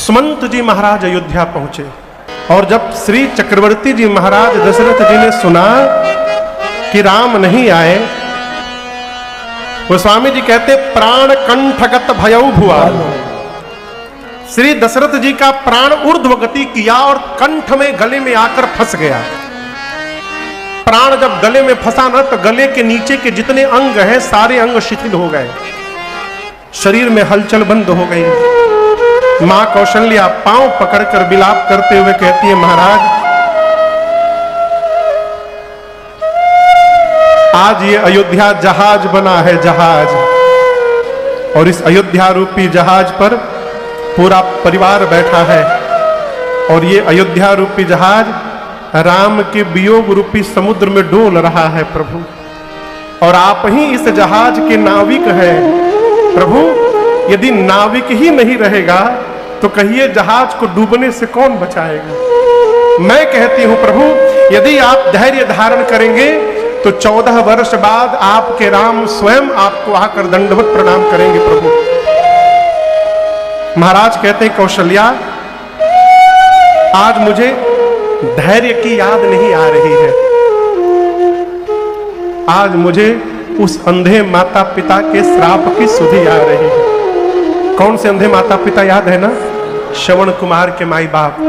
सुमंत जी महाराज अयोध्या पहुंचे और जब श्री चक्रवर्ती जी महाराज दशरथ जी ने सुना कि राम नहीं आए, गोस्वामी जी कहते प्राण कंठगत भयउ भुआ। श्री दशरथ जी का प्राण ऊर्ध्व गति किया और कंठ में गले में आकर फंस गया। प्राण जब गले में फंसा ना तो गले के नीचे के जितने अंग हैं सारे अंग शिथिल हो गए, शरीर में हलचल बंद हो गई। मां कौशल्या पांव पकड़कर विलाप करते हुए कहती है, महाराज आज ये अयोध्या जहाज बना है, जहाज, और इस अयोध्या रूपी जहाज पर पूरा परिवार बैठा है और ये अयोध्या रूपी जहाज राम के वियोग रूपी समुद्र में डोल रहा है प्रभु, और आप ही इस जहाज के नाविक हैं प्रभु। यदि नाविक ही नहीं रहेगा तो कहिए जहाज को डूबने से कौन बचाएगा। मैं कहती हूं प्रभु यदि आप धैर्य धारण करेंगे तो 14 वर्ष बाद आपके राम स्वयं आपको आकर दंडवत प्रणाम करेंगे प्रभु। महाराज कहते हैं, कौशल्या आज मुझे धैर्य की याद नहीं आ रही है, आज मुझे उस अंधे माता पिता के श्राप की सुधि आ रही है। कौन से अंधे माता पिता याद है ना? श्रवण कुमार के माई बाप।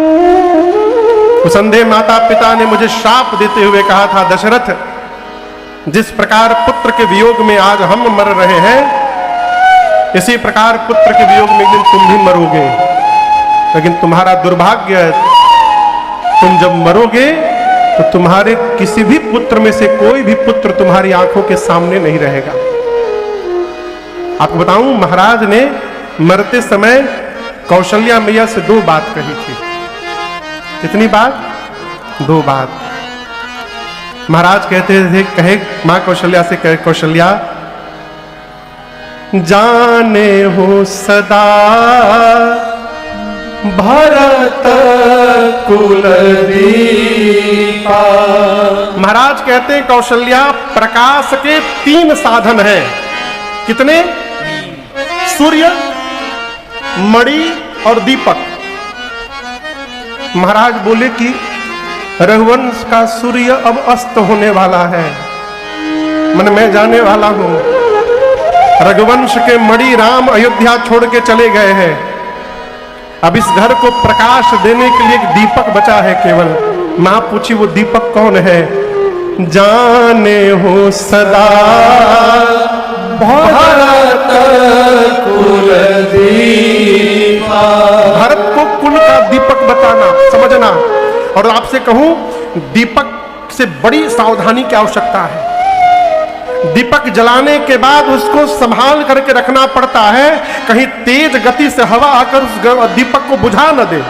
उस अंधे माता पिता ने मुझे श्राप देते हुए कहा था, दशरथ जिस प्रकार पुत्र के वियोग में आज हम मर रहे हैं, इसी प्रकार पुत्र के वियोग में एक दिन तुम भी मरोगे। लेकिन तुम्हारा दुर्भाग्य है, तुम जब मरोगे तो तुम्हारे किसी भी पुत्र में से कोई भी पुत्र तुम्हारी आंखों के सामने नहीं रहेगा। आपको बताऊं, महाराज ने मरते समय कौशल्या मैया से 2 बात कही थी। कितनी बात? 2 बात। महाराज कहते थे, कहे मां कौशल्या से, कहे कौशल्या जाने हो सदा भरत कुल दीपा। महाराज कहते हैं कौशल्या प्रकाश के 3 साधन हैं। कितने? सूर्य, मणि और दीपक। महाराज बोले कि रघुवंश का सूर्य अब अस्त होने वाला है, मन मैं जाने वाला हूं। रघुवंश के मणि राम अयोध्या छोड़ के चले गए हैं, अब इस घर को प्रकाश देने के लिए एक दीपक बचा है केवल। मां पूछी वो दीपक कौन है? जाने हो सदा भरत कुल दीपा। भारत को कुल का दीपक बताना, समझना। और आपसे कहूं, दीपक से बड़ी सावधानी की आवश्यकता है। दीपक जलाने के बाद उसको संभाल करके रखना पड़ता है, कहीं तेज गति से हवा आकर उस दीपक को बुझा न दे।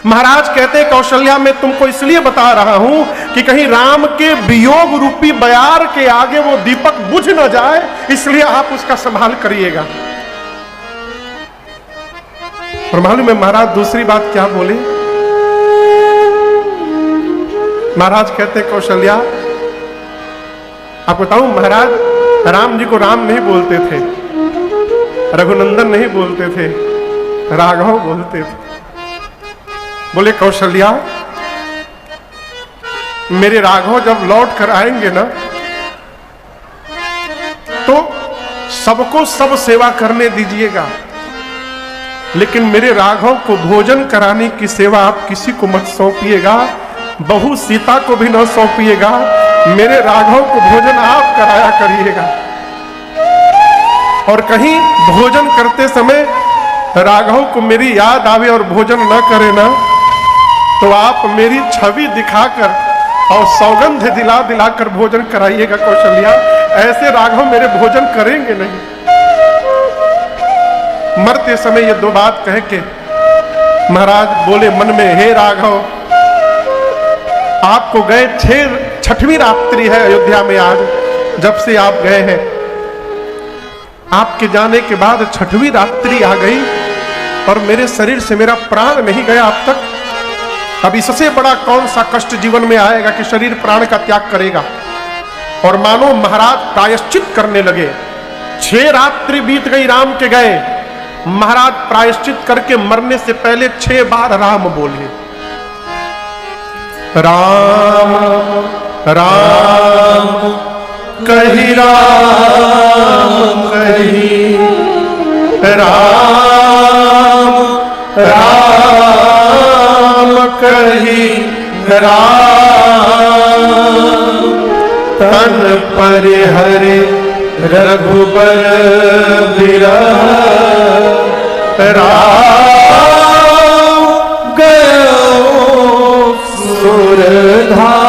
महाराज कहते कौशल्या मैं तुमको इसलिए बता रहा हूं कि कहीं राम के वियोग रूपी बयार के आगे वो दीपक बुझ न जाए, इसलिए आप उसका संभाल करिएगा। और मालूम है महाराज दूसरी बात क्या बोले? महाराज कहते कौशल्या आपको बताऊं, महाराज राम जी को राम नहीं बोलते थे, रघुनंदन नहीं बोलते थे, राघव बोलते थे। बोले कौशल्या मेरे राघव जब लौट कर आएंगे ना तो सबको सब सेवा करने दीजिएगा, लेकिन मेरे राघव को भोजन कराने की सेवा आप किसी को मत सौंपिएगा, बहू सीता को भी न सौंपिएगा, मेरे राघव को भोजन आप कराया करिएगा। और कहीं भोजन करते समय राघव को मेरी याद आवे और भोजन न करे ना तो आप मेरी छवि दिखाकर और सौगंध दिला दिलाकर भोजन कराइएगा कौशल्या, ऐसे राघव मेरे भोजन करेंगे नहीं। मरते समय ये 2 बात कह के महाराज बोले मन में, हे राघव आपको गए 6वीं रात्रि है अयोध्या में आज, जब से आप गए हैं। आपके जाने के बाद 6वीं रात्रि आ गई और मेरे शरीर से मेरा प्राण नहीं गया अब तक। अब इससे बड़ा कौन सा कष्ट जीवन में आएगा कि शरीर प्राण का त्याग करेगा। और मानो महाराज प्रायश्चित करने लगे। 6 रात्रि बीत गई राम के गए, महाराज प्रायश्चित करके मरने से पहले 6 बार राम बोले। राम राम कही राम कही, राम राम कही राम, तन पर हरे रघुबर बिरह, राम गयो सुरधार।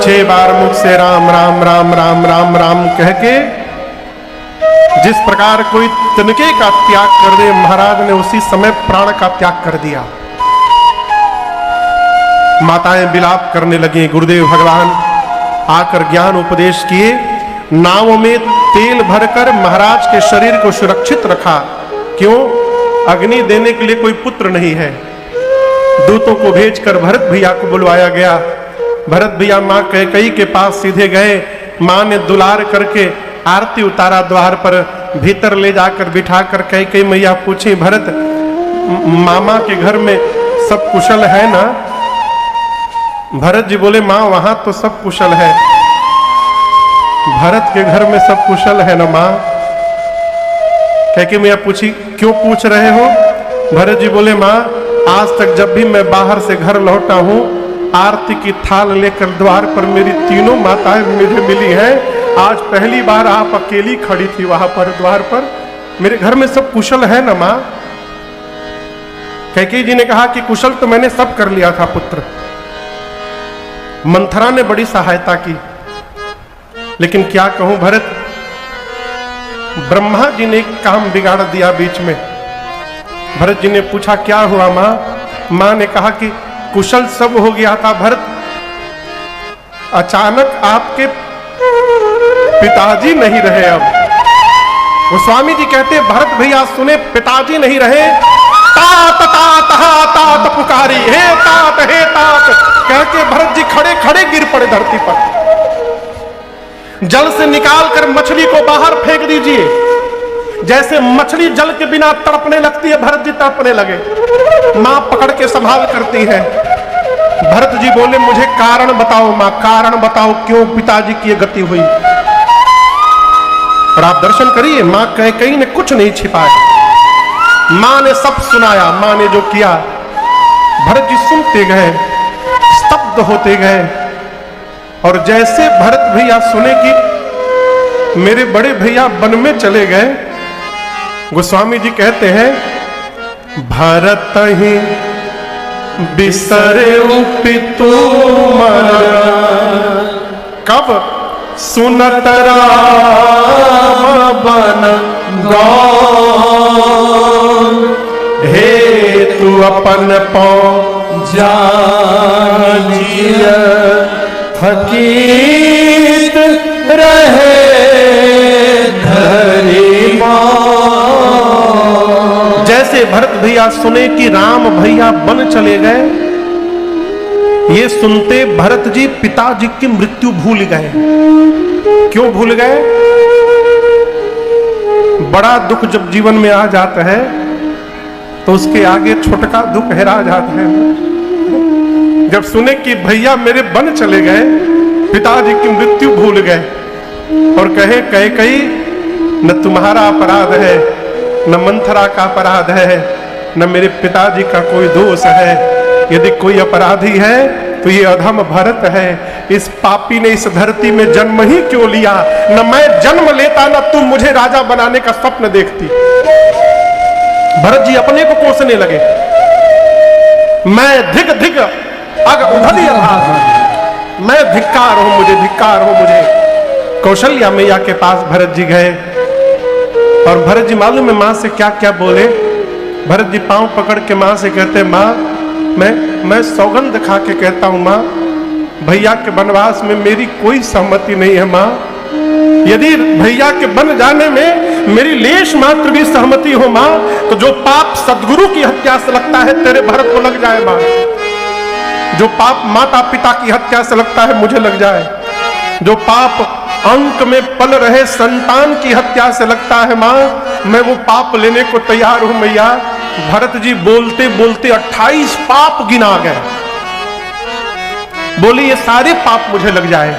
6 बार मुख से राम राम राम राम राम राम कह के जिस प्रकार कोई तिनके का त्याग कर दे, महाराज ने उसी समय प्राण का त्याग कर दिया। माताएं विलाप करने लगी। गुरुदेव भगवान आकर ज्ञान उपदेश किए। नावों में तेल भरकर महाराज के शरीर को सुरक्षित रखा। क्यों? अग्नि देने के लिए कोई पुत्र नहीं है। दूतों को भेजकर भरत भैया को बुलवाया गया। भरत भैया मां कैकेयी के पास सीधे गए। मां ने दुलार करके आरती उतारा। द्वार पर भीतर ले जाकर बिठाकर कैकेयी मैया पूछी, भरत मामा के घर में सब कुशल है ना? भरत जी बोले, मां वहां तो सब कुशल है। भरत के घर में सब कुशल है ना मां? कैकेयी मैया पूछी, क्यों पूछ रहे हो? भरत जी बोले, मां आज तक जब भी मैं बाहर से घर लौटा हूं, आरती की थाल लेकर द्वार पर मेरी तीनों माताएं मुझे मिली हैं। आज पहली बार आप अकेली खड़ी थी वहां पर द्वार पर। मेरे घर में सब कुशल है ना मां? कैकेयी जी ने कहा कि कुशल तो मैंने सब कर लिया था पुत्र। मंथरा ने बड़ी सहायता की, लेकिन क्या कहूं भरत, ब्रह्मा जी ने काम बिगाड़ दिया बीच में। भरत जी ने पूछा, क्या हुआ मां? मां ने कहा कि कुशल सब हो गया था भरत, अचानक आपके पिताजी नहीं रहे। अब गोस्वामी जी कहते, भरत भैया सुने पिताजी नहीं रहे। तात तात हा तात पुकारी, हे तात कह के भरत जी खड़े खड़े गिर पड़े धरती पर। जल से निकालकर मछली को बाहर फेंक दीजिए। जैसे मछली जल के बिना तड़पने लगती है, भरत जी तड़पने लगे। मां पकड़ के संभाल करती है। भरत जी बोले, मुझे कारण बताओ मां, कारण बताओ क्यों पिताजी की ये गति हुई। और आप दर्शन करिए, मां कैकेयी ने कुछ नहीं छिपाया। मां ने सब सुनाया। मां ने जो किया, भरत जी सुनते गए, स्तब्ध होते गए। और जैसे भरत भैया सुने कि मेरे बड़े भैया वन में चले गए, गोस्वामी जी कहते हैं, भरत ही बिसरे पितु मन, कब सुनत राम बन गौन, हे तू अपन पाँव जानिय, फकीर रहे धरी मां। जैसे भरत भैया सुने कि राम भैया वन चले गए, ये सुनते भरत जी पिताजी की मृत्यु भूल गए। क्यों भूल गए? बड़ा दुख जब जीवन में आ जाता है तो उसके आगे छोटका दुख हेरा जाता है। जब सुने कि भैया मेरे वन चले गए, पिताजी की मृत्यु भूल गए, और कहे कैकेयी न तुम्हारा अपराध है, न मंथरा का अपराध है, न मेरे पिताजी का कोई दोष है। यदि कोई अपराधी है तो ये अधम भरत है। इस पापी ने इस धरती में जन्म ही क्यों लिया? न मैं जन्म लेता, न तुम मुझे राजा बनाने का स्वप्न देखती। भरत जी अपने को कोसने लगे। मैं धिक धिक अग उधली अभाग, मैं धिक्कार हूं मुझे, धिक्कार हो मुझे। कौशल्या मैया के पास भरत जी गए, और भरत जी मालूम है मां से क्या क्या बोले? भरत जी पांव पकड़ के मां से कहते, मां मैं सौगंध खा के कहता हूं मां, भैया के वनवास में मेरी कोई सहमति नहीं है मां। यदि भैया के बन जाने में मेरी लेश मात्र भी सहमति हो मां, तो जो पाप सदगुरु की हत्या से लगता है तेरे भरत को लग जाए मां। जो पाप माता पिता की हत्या से लगता है मुझे लग जाए। जो पाप अंक में पल रहे संतान की हत्या से लगता है मां, मैं वो पाप लेने को तैयार हूं मैया। भरत जी बोलते बोलते 28 पाप गिना गए। बोले ये सारे पाप मुझे लग जाए।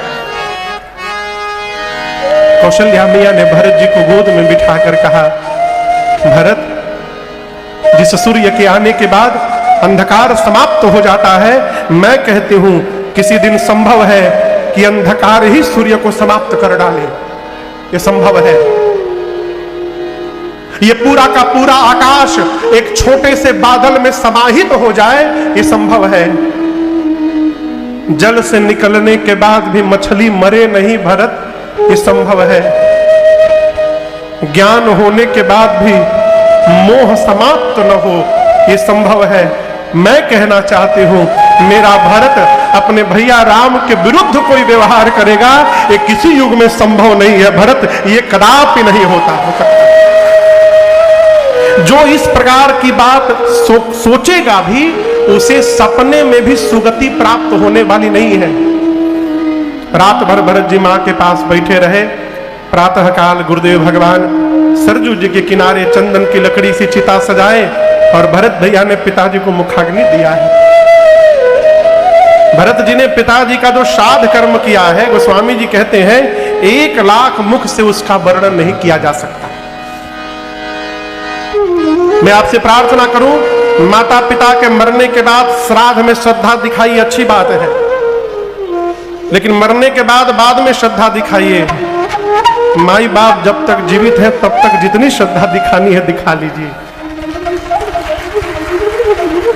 कौशल्या मैया ने भरत जी को गोद में बिठाकर कहा, भरत, जिस सूर्य के आने के बाद अंधकार समाप्त हो जाता है, मैं कहती हूं किसी दिन संभव है कि अंधकार ही सूर्य को समाप्त कर डाले। ये संभव है। ये पूरा का पूरा आकाश एक छोटे से बादल में समाहित हो जाए, ये संभव है। जल से निकलने के बाद भी मछली मरे नहीं भरत, ये संभव है। ज्ञान होने के बाद भी मोह समाप्त न हो, ये संभव है। मैं कहना चाहती हूं, मेरा भरत अपने भैया राम के विरुद्ध कोई व्यवहार करेगा, ये किसी युग में संभव नहीं है भरत, ये कदापि नहीं होता हो सकता। जो इस प्रकार की बात सोचेगा भी, उसे सपने में भी सुगति प्राप्त होने वाली नहीं है। रात भर भरत जी मां के पास बैठे रहे। प्रातः काल गुरुदेव भगवान सरजू जी के किनारे चंदन की लकड़ी से चिता सजाए और भरत भैया ने पिताजी को मुखाग्नि दिया है। भरत जी ने पिताजी का जो श्राद्ध कर्म किया है, गोस्वामी जी कहते हैं 1 लाख मुख से उसका वर्णन नहीं किया जा सकता। मैं आपसे प्रार्थना करूं, माता पिता के मरने के बाद श्राद्ध में श्रद्धा दिखाई, अच्छी बात है, लेकिन मरने के बाद में श्रद्धा दिखाइए। माई बाप जब तक जीवित है तब तक जितनी श्रद्धा दिखानी है दिखा लीजिए।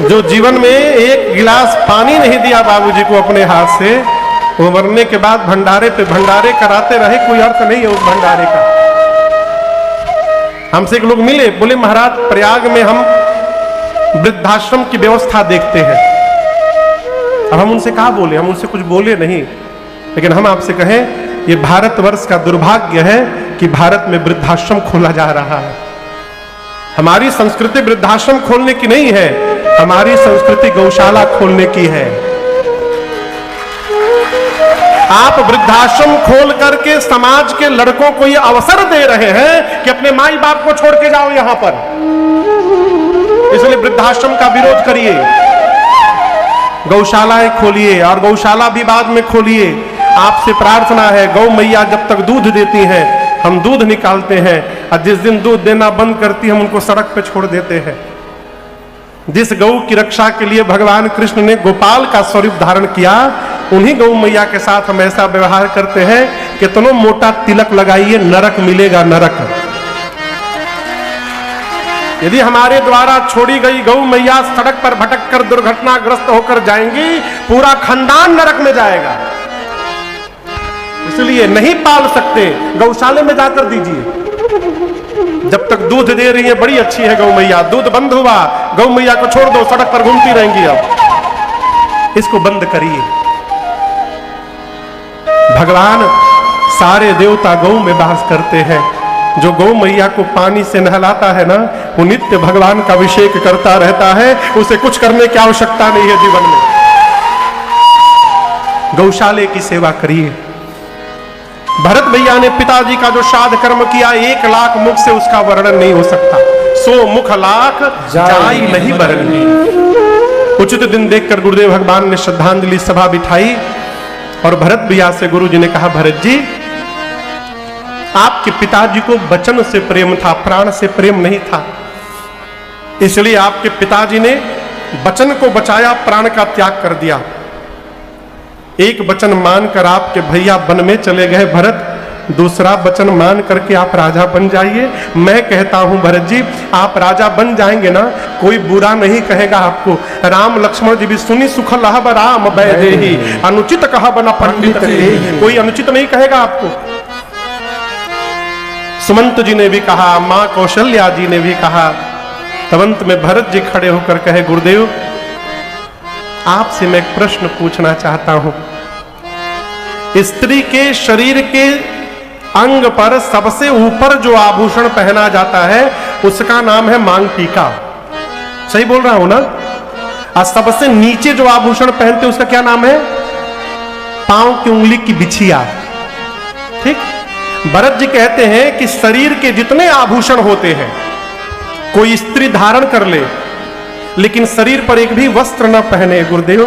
जो जीवन में 1 गिलास पानी नहीं दिया बाबूजी को अपने हाथ से, वो मरने के बाद भंडारे पे भंडारे कराते रहे, कोई अर्थ नहीं है उस भंडारे का। हमसे एक लोग मिले, बोले महाराज प्रयाग में हम वृद्धाश्रम की व्यवस्था देखते हैं। अब हम उनसे कहा बोले, हम उनसे कुछ बोले नहीं, लेकिन हम आपसे कहें ये भारतवर्ष का दुर्भाग्य है कि भारत में वृद्धाश्रम खोला जा रहा है। हमारी संस्कृति वृद्धाश्रम खोलने की नहीं है, हमारी संस्कृति गौशाला खोलने की है। आप वृद्धाश्रम खोल करके समाज के लड़कों को ये अवसर दे रहे हैं कि अपने माई बाप को छोड़ के जाओ यहां पर, इसलिए वृद्धाश्रम का विरोध करिए, गौशालाएं खोलिए और गौशाला भी बाद में खोलिए। आपसे प्रार्थना है, गौ मैया जब तक दूध देती हैं हम दूध निकालते हैं, और जिस दिन दूध देना बंद करती हम उनको सड़क पे छोड़ देते हैं। जिस गौ की रक्षा के लिए भगवान कृष्ण ने गोपाल का स्वरूप धारण किया, उन्हीं गौ मैया के साथ हम ऐसा व्यवहार करते हैं। कितनों मोटा तिलक लगाइए, नरक मिलेगा, नरक। यदि हमारे द्वारा छोड़ी गई गौ मैया सड़क पर भटक कर दुर्घटनाग्रस्त होकर जाएंगी, पूरा खानदान नरक में जाएगा। इसलिए नहीं पाल सकते, गौशाले में जाकर दीजिए। जब तक दूध दे रही है बड़ी अच्छी है गौ मैया, दूध बंद हुआ गौ मैया को छोड़ दो, सड़क पर घूमती रहेंगी। अब इसको बंद करिए। भगवान सारे देवता गौ में वास करते हैं। जो गौ मैया को पानी से नहलाता है ना, वो नित्य भगवान का अभिषेक करता रहता है, उसे कुछ करने की आवश्यकता नहीं है जीवन में। गौशाले की सेवा करिए। भरत भैया ने पिताजी का जो श्राद्ध कर्म किया, 1 लाख मुख से उसका वर्णन नहीं हो सकता। 100 मुख लाख जाई नहीं बरनी। उचित दिन देखकर गुरुदेव भगवान ने श्रद्धांजलि सभा बिठाई और भरत भैया से गुरु जी ने कहा, भरत जी आपके पिताजी को वचन से प्रेम था, प्राण से प्रेम नहीं था, इसलिए आपके पिताजी ने वचन को बचाया, प्राण का त्याग कर दिया। एक वचन मानकर आपके भैया वन में चले गए भरत, दूसरा वचन मान करके आप राजा बन जाइए। मैं कहता हूं भरत जी, आप राजा बन जाएंगे ना, कोई बुरा नहीं कहेगा आपको। राम लक्ष्मण जी भी सुनी सुख लहब राम बैदेही, अनुचित कहा बना पंडित, कोई अनुचित नहीं कहेगा आपको। सुमंत जी ने भी कहा, मां कौशल्या जी ने भी कहा। तबंत में भरत जी खड़े होकर कहे, गुरुदेव आपसे मैं एक प्रश्न पूछना चाहता हूं। स्त्री के शरीर के अंग पर सबसे ऊपर जो आभूषण पहना जाता है उसका नाम है मांग टीका, सही बोल रहा हूं ना? और सबसे नीचे जो आभूषण पहनते उसका क्या नाम है? पांव की उंगली की बिछिया, ठीक। भरत जी कहते हैं कि शरीर के जितने आभूषण होते हैं कोई स्त्री धारण कर ले, लेकिन शरीर पर एक भी वस्त्र न पहने, गुरुदेव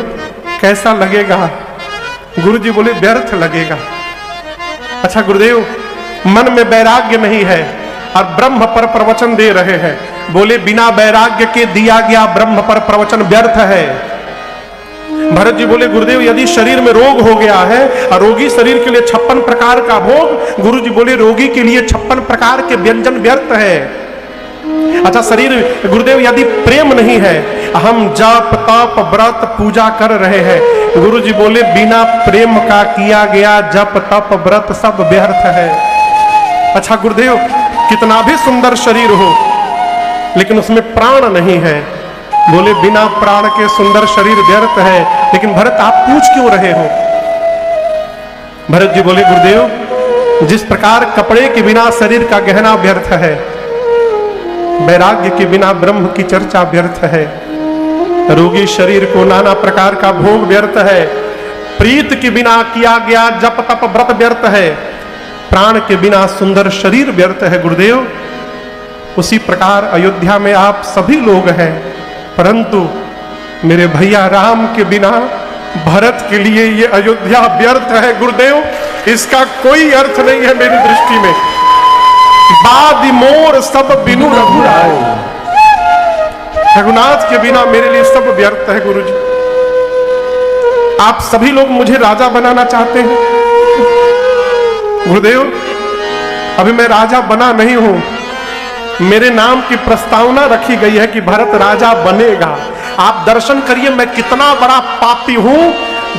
कैसा लगेगा? गुरु जी बोले व्यर्थ लगेगा। अच्छा गुरुदेव, मन में वैराग्य नहीं है और ब्रह्म पर प्रवचन दे रहे हैं, बोले बिना वैराग्य के दिया गया ब्रह्म पर प्रवचन व्यर्थ है। भरत जी बोले गुरुदेव यदि शरीर में रोग हो गया है और रोगी शरीर के लिए 56 प्रकार का भोग, गुरु जी बोले रोगी के लिए 56 प्रकार के व्यंजन व्यर्थ है। अच्छा शरीर, गुरुदेव यदि प्रेम नहीं है, हम जप तप व्रत पूजा कर रहे हैं, गुरु जी बोले बिना प्रेम का किया गया जप तप व्रत सब व्यर्थ है। अच्छा गुरुदेव, कितना भी सुंदर शरीर हो लेकिन उसमें प्राण नहीं है, बोले बिना प्राण के सुंदर शरीर व्यर्थ है। लेकिन भरत आप पूछ क्यों रहे हो? भरत जी बोले गुरुदेव जिस प्रकार कपड़े के बिना शरीर का गहना व्यर्थ है, वैराग्य के बिना ब्रह्म की चर्चा व्यर्थ है, रोगी शरीर को नाना प्रकार का भोग व्यर्थ है, प्रीत के बिना किया गया जप तप व्रत व्यर्थ है, प्राण के बिना सुंदर शरीर व्यर्थ है। गुरुदेव उसी प्रकार अयोध्या में आप सभी लोग हैं, परंतु मेरे भैया राम के बिना भरत के लिए ये अयोध्या व्यर्थ है। गुरुदेव इसका कोई अर्थ नहीं है मेरी दृष्टि में। बादि मोर सब बिनु रघुराय, रघुनाथ के बिना मेरे लिए सब व्यर्थ है। गुरु जी आप सभी लोग मुझे राजा बनाना चाहते हैं। गुरुदेव अभी मैं राजा बना नहीं हूं, मेरे नाम की प्रस्तावना रखी गई है कि भरत राजा बनेगा। आप दर्शन करिए मैं कितना बड़ा पापी हूं,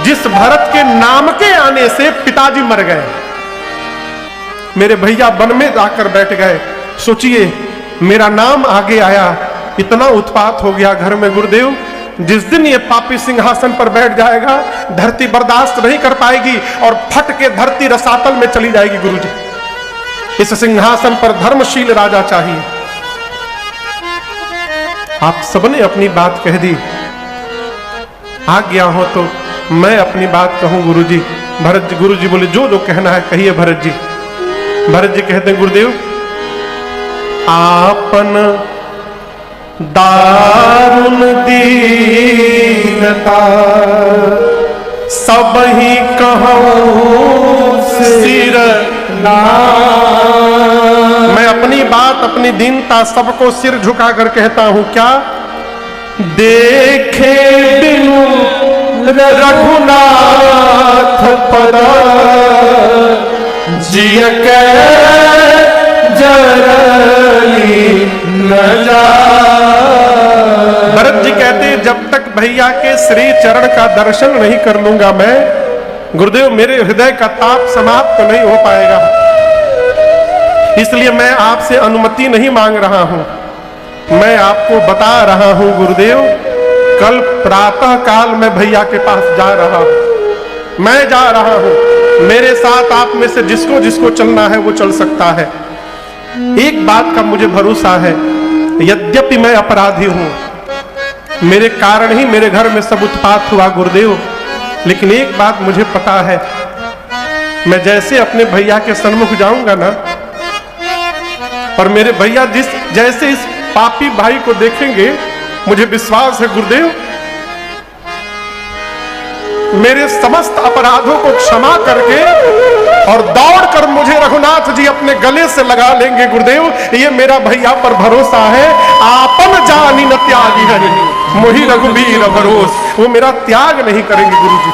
जिस भरत के नाम के आने से पिताजी मर गए, मेरे भैया वन में जाकर बैठ गए। सोचिए मेरा नाम आगे आया, इतना उत्पात हो गया घर में। गुरुदेव जिस दिन ये पापी सिंहासन पर बैठ जाएगा, धरती बर्दाश्त नहीं कर पाएगी और फट के धरती रसातल में चली जाएगी। गुरुजी इस सिंहासन पर धर्मशील राजा चाहिए। आप सबने अपनी बात कह दी, आ गया हो तो मैं अपनी बात कहूं। गुरुजी भरत जी, गुरुजी बोले जो जो कहना है कहिए भरत जी। भरत जी कहते हैं गुरुदेव आपन दारुण दीनता सब ही कहूं सिर मैं अपनी बात अपनी दीनता सबको सिर झुका कर कहता हूं। क्या देखे बिनु रघुनाथ पद जिय के जरली न जा। भरत जी कहते जब तक भैया के श्री चरण का दर्शन नहीं कर लूंगा मैं, गुरुदेव मेरे हृदय का ताप समाप्त नहीं हो पाएगा। इसलिए मैं आपसे अनुमति नहीं मांग रहा हूं, मैं आपको बता रहा हूं गुरुदेव कल प्रातः काल में भैया के पास जा रहा हूं, मैं जा रहा हूं। मेरे साथ आप में से जिसको जिसको चलना है वो चल सकता है। एक बात का मुझे भरोसा है, यद्यपि मैं अपराधी हूं, मेरे कारण ही मेरे घर में सब उत्पात हुआ गुरुदेव, लेकिन एक बात मुझे पता है, मैं जैसे अपने भैया के सन्मुख जाऊंगा ना, और मेरे भैया जैसे इस पापी भाई को देखेंगे, मुझे विश्वास है गुरुदेव मेरे समस्त अपराधों को क्षमा करके और दौड़कर मुझे रघुनाथ जी अपने गले से लगा लेंगे। गुरुदेव ये मेरा भैया पर भरोसा है। आपन जानी न त्यागी है मोहि रघुबीर भरोस, वो मेरा त्याग नहीं करेंगे। गुरु जी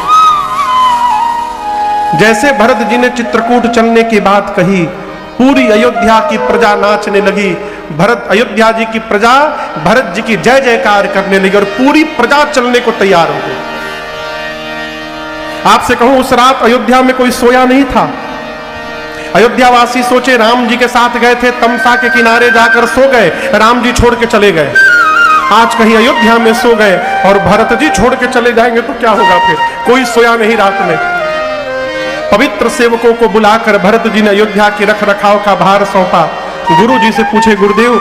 जैसे भरत जी ने चित्रकूट चलने की बात कही, पूरी अयोध्या की प्रजा नाचने लगी। भरत अयोध्या जी की प्रजा भरत जी की जय जयकार करने लगी और पूरी प्रजा चलने को तैयार हो गई। आपसे कहूं उस रात अयोध्या में कोई सोया नहीं था। अयोध्यावासी सोचे राम जी के साथ गए थे, तमसा के किनारे जाकर सो गए, राम जी छोड़ के चले गए। आज कहीं अयोध्या में सो गए और भरत जी छोड़ के चले जाएंगे तो क्या होगा? फिर कोई सोया नहीं रात में। पवित्र सेवकों को बुलाकर भरत जी ने अयोध्या के रख रखाव का भार सौंपा। गुरु जी से पूछे गुरुदेव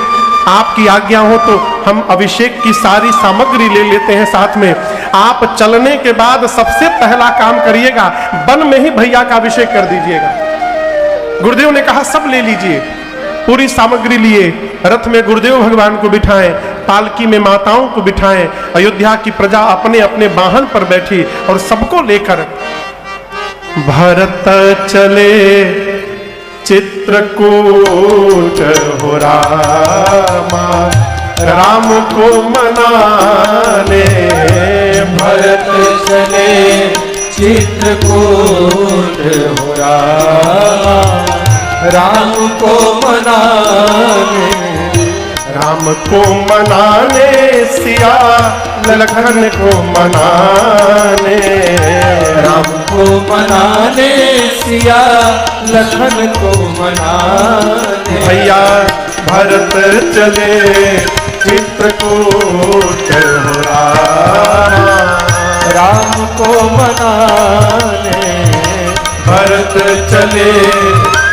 आपकी आज्ञा हो तो हम अभिषेक की सारी सामग्री ले लेते हैं साथ में। आप चलने के बाद सबसे पहला काम करिएगा, वन में ही भैया का अभिषेक कर दीजिएगा। गुरुदेव ने कहा सब ले लीजिए, पूरी सामग्री लिए, रथ में गुरुदेव भगवान को बिठाएं, पालकी में माताओं को बिठाएं, अयोध्या की प्रजा अपने अपने वाहन पर बैठी और सबको लेकर भरत चले चित्रकूट हो रामा, राम को मनाने। भरत चले चित्रकूट हो रामा, राम को मनाने। राम को मनाने, सिया लखन को मनाने। राम को मनाने, सिया लखन को मनाने। भैया भरत चले चित्रकूट हो रामा, राम को मनाने। भरत चले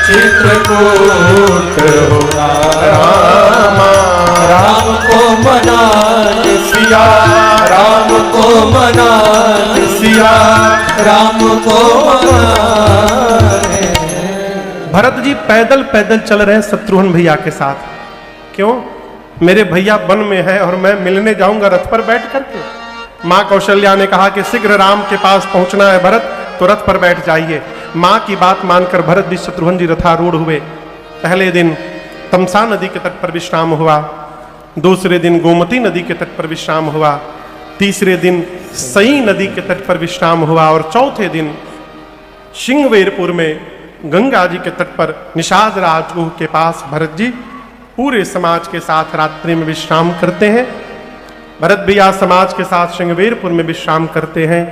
चित्रकूट हो रामा, राम को मनाने। सिया राम को मनाने, सिया। राम को मनाने। भरत जी पैदल पैदल चल रहे हैं शत्रुघ्न भैया के साथ। क्यों? मेरे भैया वन में है और मैं मिलने जाऊंगा रथ पर बैठ करके। माँ कौशल्या ने कहा कि शीघ्र राम के पास पहुंचना है भरत, तो रथ पर बैठ जाइए। माँ की बात मानकर भरत जी शत्रुघ्न जी रथारूढ़ हुए। पहले दिन तमसा नदी के तट पर विश्राम हुआ, दूसरे दिन गोमती नदी के तट पर विश्राम हुआ, तीसरे दिन सई नदी के तट पर विश्राम हुआ और चौथे दिन सिंहवेरपुर में गंगा जी के तट पर निषाद राजगुह के पास भरत जी पूरे समाज के साथ रात्रि में विश्राम करते हैं। भरत भैया समाज के साथ सिंहवेरपुर में विश्राम करते हैं।